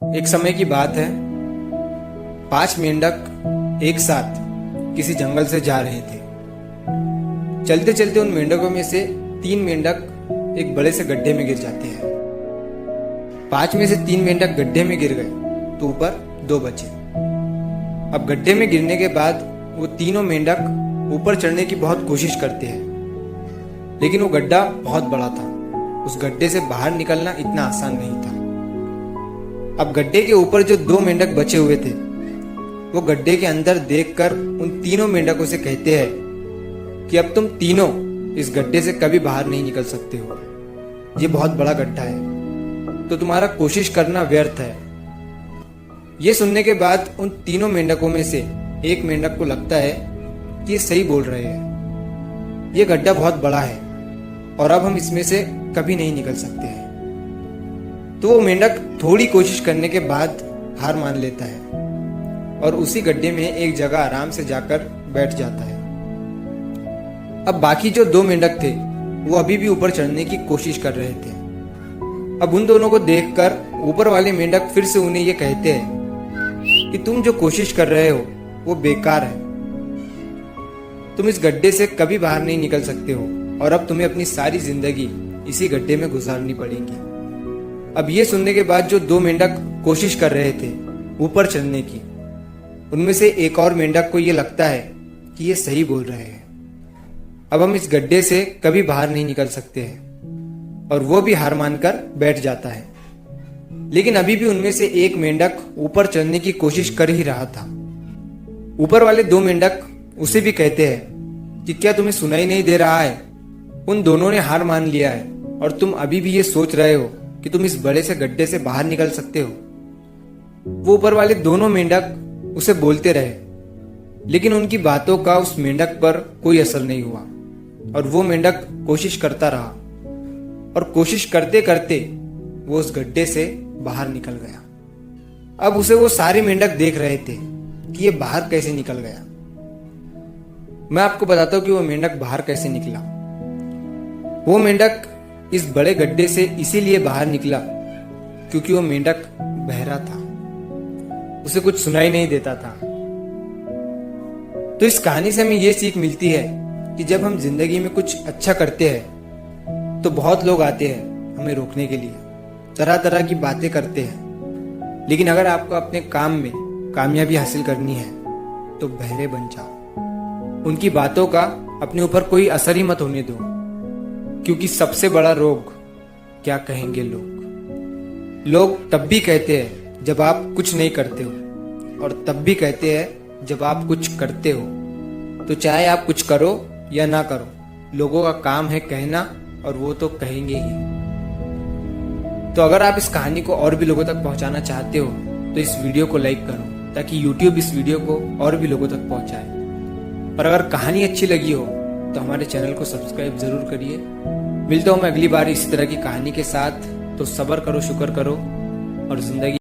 एक समय की बात है। 5 मेंढक एक साथ किसी जंगल से जा रहे थे। चलते चलते उन मेंढकों में से 3 मेंढक एक बड़े से गड्ढे में गिर जाते हैं। 5 में से 3 मेंढक गड्ढे में गिर गए तो ऊपर 2 बचे। अब गड्ढे में गिरने के बाद वो तीनों मेंढक ऊपर चढ़ने की बहुत कोशिश करते हैं, लेकिन वो गड्ढा बहुत बड़ा था। उस गड्ढे से बाहर निकलना इतना आसान नहीं था। अब गड्ढे के ऊपर जो 2 मेंढक बचे हुए थे, वो गड्ढे के अंदर देखकर उन तीनों मेंढकों से कहते हैं कि अब तुम तीनों इस गड्ढे से कभी बाहर नहीं निकल सकते हो। ये बहुत बड़ा गड्ढा है, तो तुम्हारा कोशिश करना व्यर्थ है। ये सुनने के बाद उन तीनों मेंढकों में से एक मेंढक को लगता है कि ये सही बोल रहे हैं। ये गड्ढा बहुत बड़ा है और अब हम इसमें से कभी नहीं निकल सकते हैं। तो वो मेंढक थोड़ी कोशिश करने के बाद हार मान लेता है और उसी गड्ढे में एक जगह आराम से जाकर बैठ जाता है। अब बाकी जो 2 मेंढक थे वो अभी भी ऊपर चढ़ने की कोशिश कर रहे थे। अब उन दोनों को देखकर ऊपर वाले मेंढक फिर से उन्हें ये कहते हैं कि तुम जो कोशिश कर रहे हो वो बेकार है। तुम इस गड्ढे से कभी बाहर नहीं निकल सकते हो और अब तुम्हें अपनी सारी जिंदगी इसी गड्ढे में गुजारनी पड़ेगी। अब ये सुनने के बाद जो 2 मेंढक कोशिश कर रहे थे ऊपर चढ़ने की, उनमें से एक और मेंढक को ये लगता है कि ये सही बोल रहे हैं। अब हम इस गड्ढे से कभी बाहर नहीं निकल सकते हैं और वो भी हार मानकर बैठ जाता है। लेकिन अभी भी उनमें से एक मेंढक ऊपर चढ़ने की कोशिश कर ही रहा था। ऊपर वाले 2 मेंढक उसे भी कहते हैं कि क्या तुम्हें सुनाई नहीं दे रहा है? उन दोनों ने हार मान लिया है और तुम अभी भी ये सोच रहे हो कि तुम इस बड़े से गड्ढे से बाहर निकल सकते हो। वो ऊपर वाले दोनों मेंढक उसे बोलते रहे, लेकिन उनकी बातों का उस मेंढक पर कोई असर नहीं हुआ और वो मेंढक कोशिश करता रहा और कोशिश करते करते वो उस गड्ढे से बाहर निकल गया। अब उसे वो सारे मेंढक देख रहे थे कि ये बाहर कैसे निकल गया। मैं आपको बताता हूं कि वो मेंढक बाहर कैसे निकला। वो मेंढक इस बड़े गड्ढे से इसीलिए बाहर निकला क्योंकि वो मेंढक बहरा था, उसे कुछ सुनाई नहीं देता था। तो इस कहानी से हमें ये सीख मिलती है कि जब हम जिंदगी में कुछ अच्छा करते हैं तो बहुत लोग आते हैं हमें रोकने के लिए, तरह तरह की बातें करते हैं। लेकिन अगर आपको अपने काम में कामयाबी हासिल करनी है तो बहरे बन जाओ। उनकी बातों का अपने ऊपर कोई असर ही मत होने दो, क्योंकि सबसे बड़ा रोग क्या कहेंगे लोग। लोग तब भी कहते हैं जब आप कुछ नहीं करते हो और तब भी कहते हैं जब आप कुछ करते हो। तो चाहे आप कुछ करो या ना करो, लोगों का काम है कहना और वो तो कहेंगे ही। तो अगर आप इस कहानी को और भी लोगों तक पहुंचाना चाहते हो तो इस वीडियो को लाइक करो ताकि YouTube इस वीडियो को और भी लोगों तक पहुंचाए। और अगर कहानी अच्छी लगी हो तो हमारे चैनल को सब्सक्राइब जरूर करिए। मिलता हूं मैं अगली बार इसी तरह की कहानी के साथ। तो सब्र करो, शुक्र करो और जिंदगी